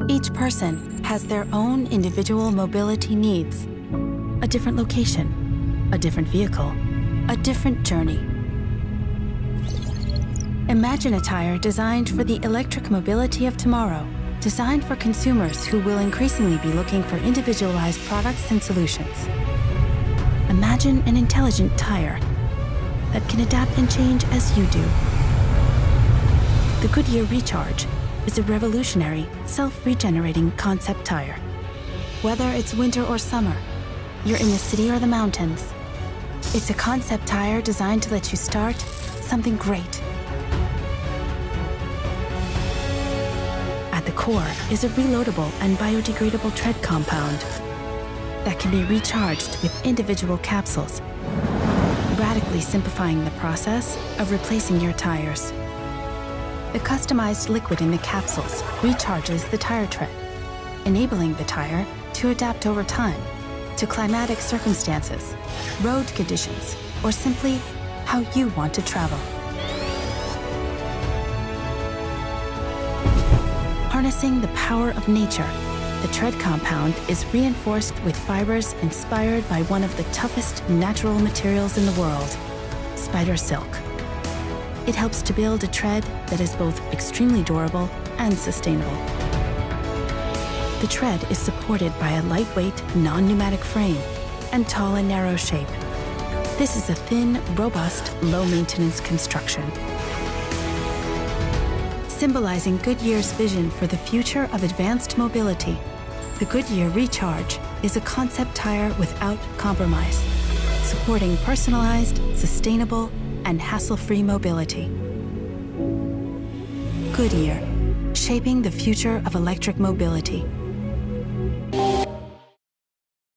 Each person has their own individual mobility needs. A different location, a different vehicle, a different journey. Imagine a tire designed for the electric mobility of tomorrow, designed for consumers who will increasingly be looking for individualized products and solutions. Imagine an intelligent tire that can adapt and change as you do. The Goodyear reCharge is a revolutionary, self-regenerating concept tire. Whether it's winter or summer, you're in the city or the mountains, it's a concept tire designed to let you start something great. At the core is a reloadable and biodegradable tread compound that can be recharged with individual capsules, radically simplifying the process of replacing your tires. The customized liquid in the capsules recharges the tire tread, enabling the tire to adapt over time to climatic circumstances, road conditions, or simply how you want to travel. Harnessing the power of nature, the tread compound is reinforced with fibers inspired by one of the toughest natural materials in the world, spider silk. It helps to build a tread that is both extremely durable and sustainable. The tread is supported by a lightweight, non-pneumatic frame and tall and narrow shape. This is a thin, robust, low-maintenance construction. Symbolizing Goodyear's vision for the future of advanced mobility, the Goodyear reCharge is a concept tire without compromise, supporting personalized, sustainable, and hassle-free mobility. Goodyear, shaping the future of electric mobility.